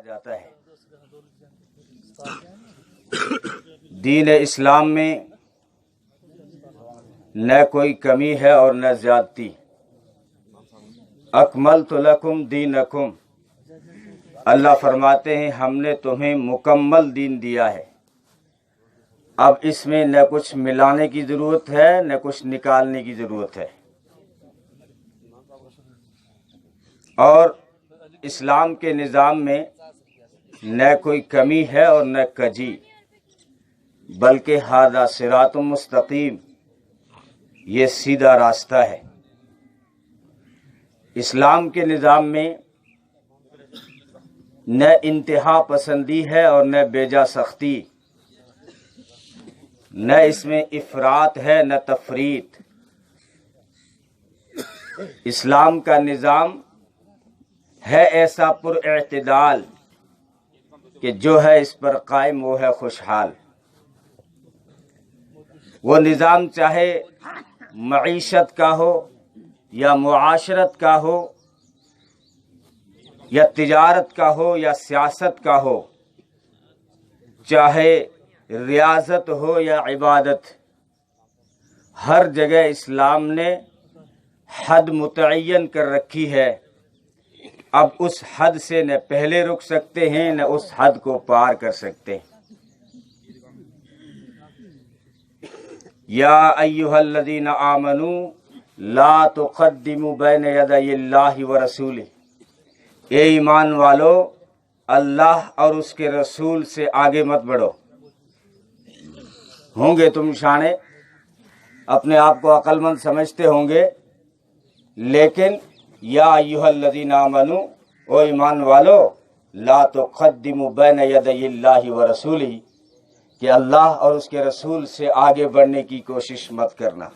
جاتا ہے۔ دین اسلام میں نہ کوئی کمی ہے اور نہ زیادتی۔ اکملت لکم دینکم، اللہ فرماتے ہیں ہم نے تمہیں مکمل دین دیا ہے۔ اب اس میں نہ کچھ ملانے کی ضرورت ہے نہ کچھ نکالنے کی ضرورت ہے، اور اسلام کے نظام میں نہ کوئی کمی ہے اور نہ کجی، بلکہ ھذا صراط مستقیم، یہ سیدھا راستہ ہے۔ اسلام کے نظام میں نہ انتہا پسندی ہے اور نہ بیجا سختی، نہ اس میں افراط ہے نہ تفریط۔ اسلام کا نظام ہے ایسا پر اعتدال کہ جو ہے اس پر قائم وہ ہے خوشحال۔ وہ نظام چاہے معیشت کا ہو یا معاشرت کا ہو یا تجارت کا ہو یا سیاست کا ہو، چاہے ریاضت ہو یا عبادت، ہر جگہ اسلام نے حد متعین کر رکھی ہے۔ اب اس حد سے نہ پہلے رک سکتے ہیں نہ اس حد کو پار کر سکتے ہیں۔ یا ایھا الذین آمنوا لا تقدموا بین یدی اللہ ورسولہ، اے ایمان والو اللہ اور اس کے رسول سے آگے مت بڑھو۔ ہوں گے تم شانے اپنے آپ کو عقل مند سمجھتے ہوں گے، لیکن یا ایھا الذین آمنوا، او ایمان والو، لا تقدموا بین یدی اللہ ورسولہ، کہ اللہ اور اس کے رسول سے آگے بڑھنے کی کوشش مت کرنا۔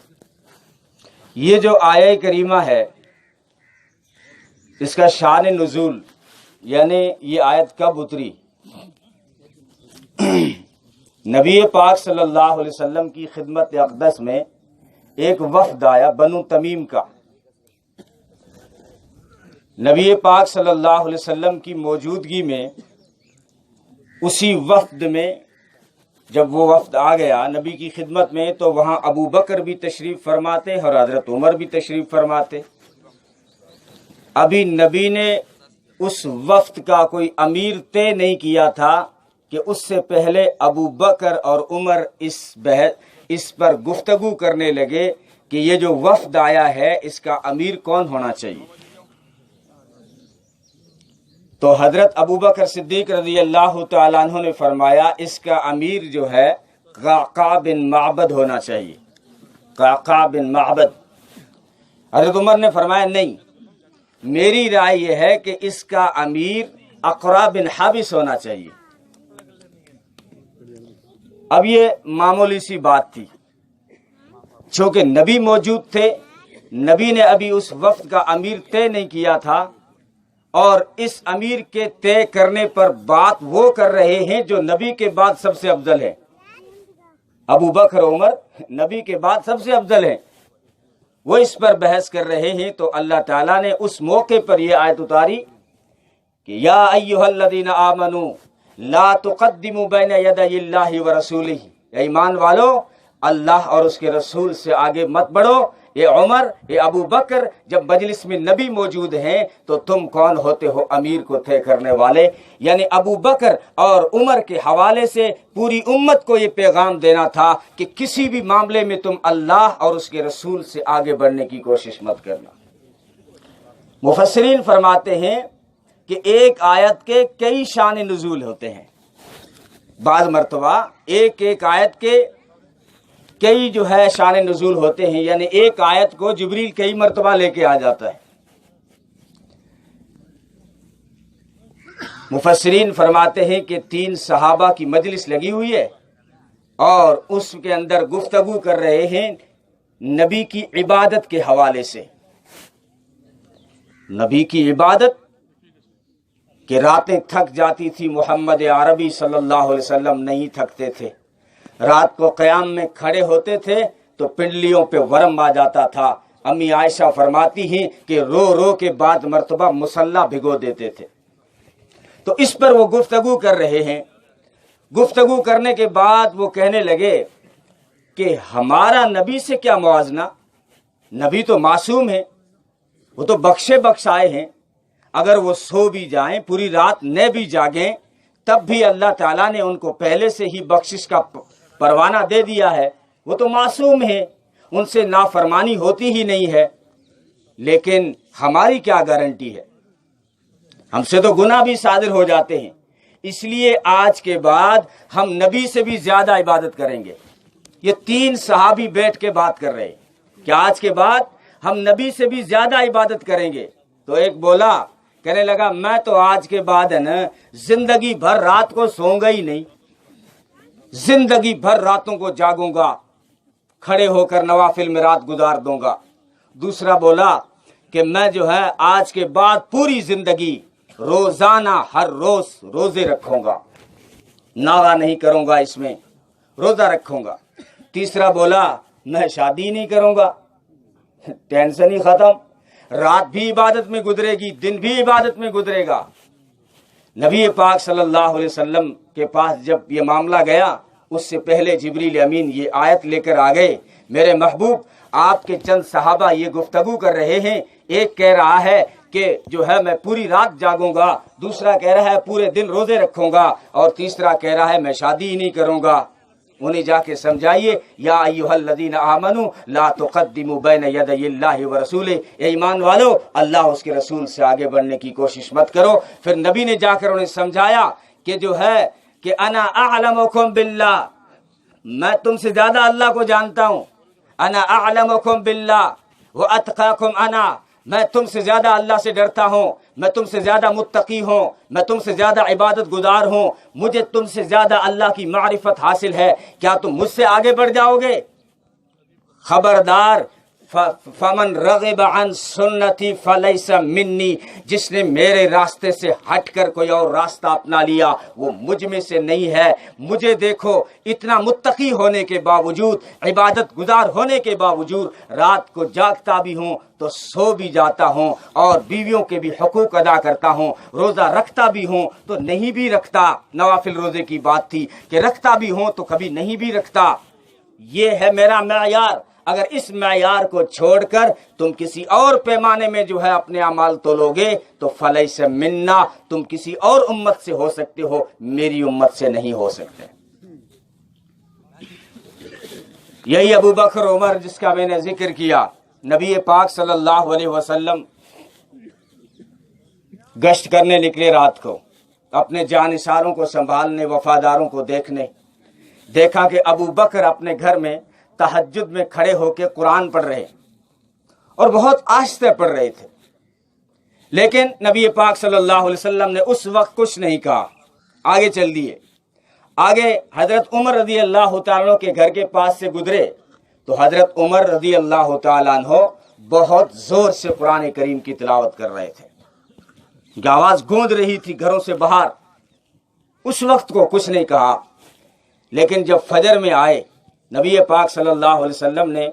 یہ جو آیہ کریمہ ہے اس کا شان نزول، یعنی یہ آیت کب اتری؟ نبی پاک صلی اللہ علیہ وسلم کی خدمت اقدس میں ایک وفد آیا بنو تمیم کا۔ نبی پاک صلی اللہ علیہ وسلم کی موجودگی میں اسی وفد میں جب وہ وفد آ گیا نبی کی خدمت میں، تو وہاں ابو بکر بھی تشریف فرماتے اور حضرت عمر بھی تشریف فرماتے۔ ابھی نبی نے اس وفد کا کوئی امیر طے نہیں کیا تھا کہ اس سے پہلے ابو بکر اور عمر اس پر گفتگو کرنے لگے کہ یہ جو وفد آیا ہے اس کا امیر کون ہونا چاہیے۔ تو حضرت ابو بکر صدیق رضی اللہ تعالیٰ عنہ نے فرمایا اس کا امیر جو ہے قعقاع بن معبد ہونا چاہیے، قعقاع بن معبد۔ حضرت عمر نے فرمایا نہیں، میری رائے یہ ہے کہ اس کا امیر اقرع بن حابس ہونا چاہیے۔ اب یہ معمولی سی بات تھی، چونکہ نبی موجود تھے، نبی نے ابھی اس وفد کا امیر طے نہیں کیا تھا، اور اس امیر کے طے کرنے پر بات وہ کر رہے ہیں جو نبی کے بعد سب سے افضل ہے۔ ابو بکر عمر نبی کے بعد سب سے افضل ہیں، وہ اس پر بحث کر رہے ہیں۔ تو اللہ تعالیٰ نے اس موقع پر یہ آیت اتاری کہ یا ایھا الذین آمنوا لا تقدموا بین یدی اللہ ورسولہ، اے ایمان والو اللہ اور اس کے رسول سے آگے مت بڑھو۔ اے عمر، اے ابو بکر، جب مجلس میں نبی موجود ہیں تو تم کون ہوتے ہو امیر کو طے کرنے والے؟ یعنی ابو بکر اور عمر کے حوالے سے پوری امت کو یہ پیغام دینا تھا کہ کسی بھی معاملے میں تم اللہ اور اس کے رسول سے آگے بڑھنے کی کوشش مت کرنا۔ مفسرین فرماتے ہیں کہ ایک آیت کے کئی شان نزول ہوتے ہیں، بعض مرتبہ ایک آیت کے کئی جو ہے شان نزول ہوتے ہیں، یعنی ایک آیت کو جبریل کئی مرتبہ لے کے آ جاتا ہے۔ مفسرین فرماتے ہیں کہ 3 صحابہ کی مجلس لگی ہوئی ہے اور اس کے اندر گفتگو کر رہے ہیں نبی کی عبادت کے حوالے سے۔ نبی کی عبادت کہ راتیں تھک جاتی تھی، محمد عربی صلی اللہ علیہ وسلم نہیں تھکتے تھے، رات کو قیام میں کھڑے ہوتے تھے تو پنڈلیوں پہ ورم آ جاتا تھا۔ امی عائشہ فرماتی ہیں کہ رو رو کے بعد مرتبہ مصلی بھگو دیتے تھے۔ تو اس پر وہ گفتگو کر رہے ہیں. گفتگو کرنے کے بعد وہ کہنے لگے کہ ہمارا نبی سے کیا موازنہ، نبی تو معصوم ہے، وہ تو بخشے بخشائے ہیں، اگر وہ سو بھی جائیں، پوری رات نہ بھی جاگیں، تب بھی اللہ تعالیٰ نے ان کو پہلے سے ہی بخشش کا پروانہ دے دیا ہے. وہ تو معصوم ہے، ان سے نافرمانی ہوتی ہی نہیں ہے. لیکن ہماری کیا گارنٹی ہے، ہم سے تو گناہ بھی صادر ہو جاتے ہیں. اس لیے آج کے بعد ہم نبی سے بھی زیادہ عبادت کریں گے. یہ 3 صحابی بیٹھ کے بات کر رہے ہیں کہ آج کے بعد ہم نبی سے بھی زیادہ عبادت کریں گے. تو ایک بولا، کہنے لگا میں تو آج کے بعد ہے نا زندگی بھر رات کو سوں گا ہی نہیں، زندگی بھر راتوں کو جاگوں گا، کھڑے ہو کر نوافل میں رات گزار دوں گا. دوسرا بولا کہ میں جو ہے آج کے بعد پوری زندگی روزانہ ہر روز روزے رکھوں گا، ناغہ نہیں کروں گا، اس میں روزہ رکھوں گا. تیسرا بولا میں شادی نہیں کروں گا. ٹینشن ہی ختم، رات بھی عبادت میں گزرے گی، دن بھی عبادت میں گزرے گا. نبی پاک صلی اللہ علیہ وسلم کے پاس جب یہ معاملہ گیا، اس سے پہلے جبریل امین یہ آیت لے کر آ گئے، میرے محبوب آپ کے چند صحابہ یہ گفتگو کر رہے ہیں، ایک کہہ رہا ہے کہ جو ہے میں پوری رات جاگوں گا، دوسرا کہہ رہا ہے پورے دن روزے رکھوں گا، اور تیسرا کہہ رہا ہے میں شادی ہی نہیں کروں گا. انہیں جا کے سمجھائیے، یا ایھا الذین آمنوا لا تقدموا بین یدی اللہ ورسولہ، اے ایمان والو اللہ اس کے رسول سے آگے بڑھنے کی کوشش مت کرو. پھر نبی نے جا کر انہیں سمجھایا کہ جو ہے کہ انا اعلمکم باللہ، میں تم سے زیادہ اللہ کو جانتا ہوں. انا اعلمکم باللہ واتقاکم انا، میں تم سے زیادہ اللہ سے ڈرتا ہوں، میں تم سے زیادہ متقی ہوں، میں تم سے زیادہ عبادت گزار ہوں، مجھے تم سے زیادہ اللہ کی معرفت حاصل ہے. کیا تم مجھ سے آگے بڑھ جاؤ گے؟ خبردار، فمن رغب عن سنتی فلیس منی، جس نے میرے راستے سے ہٹ کر کوئی اور راستہ اپنا لیا وہ مجھ میں سے نہیں ہے. مجھے دیکھو، اتنا متقی ہونے کے باوجود، عبادت گزار ہونے کے باوجود، رات کو جاگتا بھی ہوں تو سو بھی جاتا ہوں، اور بیویوں کے بھی حقوق ادا کرتا ہوں، روزہ رکھتا بھی ہوں تو نہیں بھی رکھتا. نوافل روزے کی بات تھی کہ رکھتا بھی ہوں تو کبھی نہیں بھی رکھتا. یہ ہے میرا معیار. اگر اس معیار کو چھوڑ کر تم کسی اور پیمانے میں جو ہے اپنے اعمال تولو گے تو فلیس منا، تم کسی اور امت سے ہو سکتے ہو، میری امت سے نہیں ہو سکتے. یہی ابو بکر عمر جس کا میں نے ذکر کیا، نبی پاک صلی اللہ علیہ وسلم گشت کرنے نکلے رات کو، اپنے جانثاروں کو سنبھالنے، وفاداروں کو دیکھنے. دیکھا کہ ابو بکر اپنے گھر میں تہجد میں کھڑے ہو کے قرآن پڑھ رہے اور بہت آہستہ پڑھ رہے تھے. لیکن نبی پاک صلی اللہ علیہ وسلم نے اس وقت کچھ نہیں کہا، آگے چل دیے. آگے حضرت عمر رضی اللہ تعالیٰ عنہ کے گھر کے پاس سے گزرے تو حضرت عمر رضی اللہ تعالیٰ عنہ بہت زور سے قرآن کریم کی تلاوت کر رہے تھے، آواز گونج رہی تھی گھروں سے باہر. اس وقت کو کچھ نہیں کہا. لیکن جب فجر میں آئے، نبی پاک صلی اللہ علیہ وسلم نے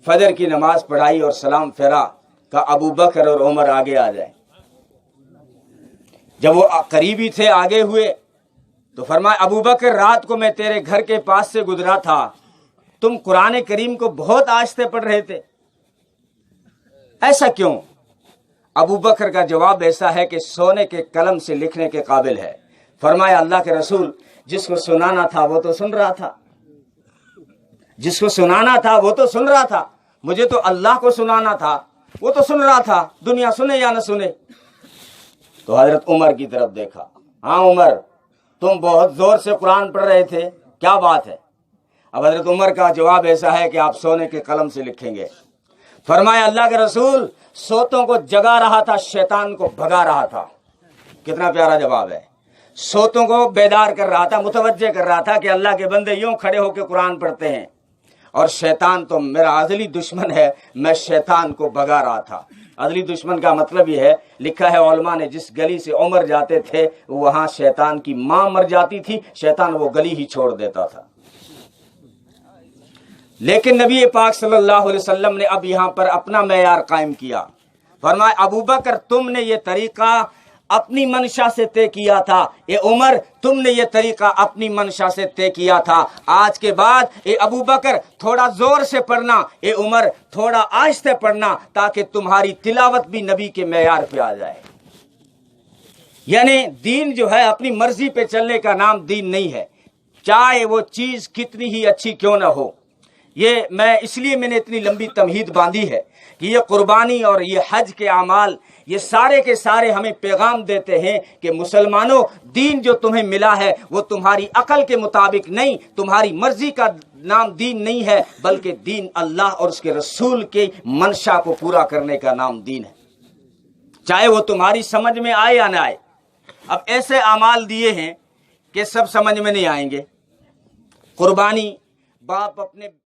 فجر کی نماز پڑھائی اور سلام پھیرا، کہا ابو بکر اور عمر آگے آ جائیں. جب وہ قریبی تھے آگے ہوئے تو فرمایا ابو بکر، رات کو میں تیرے گھر کے پاس سے گزرا تھا، تم قرآن کریم کو بہت آہستہ پڑھ رہے تھے، ایسا کیوں؟ ابو بکر کا جواب ایسا ہے کہ سونے کے قلم سے لکھنے کے قابل ہے. فرمایا اللہ کے رسول، جس کو سنانا تھا وہ تو سن رہا تھا، جس کو سنانا تھا وہ تو سن رہا تھا، مجھے تو اللہ کو سنانا تھا، وہ تو سن رہا تھا، دنیا سنے یا نہ سنے. تو حضرت عمر کی طرف دیکھا، ہاں عمر تم بہت زور سے قرآن پڑھ رہے تھے، کیا بات ہے؟ اب حضرت عمر کا جواب ایسا ہے کہ آپ سونے کے قلم سے لکھیں گے. فرمایا اللہ کے رسول، سوتوں کو جگا رہا تھا، شیطان کو بھگا رہا تھا. کتنا پیارا جواب ہے. سوتوں کو بیدار کر رہا تھا، متوجہ کر رہا تھا کہ اللہ کے بندے یوں کھڑے ہو کے قرآن پڑھتے ہیں، اور شیطان تو میرا ازلی دشمن ہے، میں شیطان کو بھگا رہا تھا. ازلی دشمن کا مطلب یہ ہے، لکھا ہے علماء نے، جس گلی سے عمر جاتے تھے وہاں شیطان کی ماں مر جاتی تھی، شیطان وہ گلی ہی چھوڑ دیتا تھا. لیکن نبی پاک صلی اللہ علیہ وسلم نے اب یہاں پر اپنا معیار قائم کیا. فرمایا ابو بکر، تم نے یہ طریقہ اپنی منشا سے طے کیا تھا، اے عمر تم نے یہ طریقہ اپنی منشا سے طے کیا تھا، آج کے بعد اے ابو بکر تھوڑا زور سے پڑھنا، اے عمر تھوڑا آہستہ پڑھنا، تاکہ تمہاری تلاوت بھی نبی کے معیار پہ آ جائے۔ یعنی دین جو ہے اپنی مرضی پہ چلنے کا نام دین نہیں ہے، چاہے وہ چیز کتنی ہی اچھی کیوں نہ ہو۔ یہ اس لیے میں نے اتنی لمبی تمہید باندھی ہے کہ یہ قربانی اور یہ حج کے اعمال یہ سارے کے سارے ہمیں پیغام دیتے ہیں کہ مسلمانوں، دین جو تمہیں ملا ہے وہ تمہاری عقل کے مطابق نہیں، تمہاری مرضی کا نام دین نہیں ہے، بلکہ دین اللہ اور اس کے رسول کے منشا کو پورا کرنے کا نام دین ہے، چاہے وہ تمہاری سمجھ میں آئے یا نہ آئے۔ اب ایسے اعمال دیے ہیں کہ سب سمجھ میں نہیں آئیں گے۔ قربانی، باپ اپنے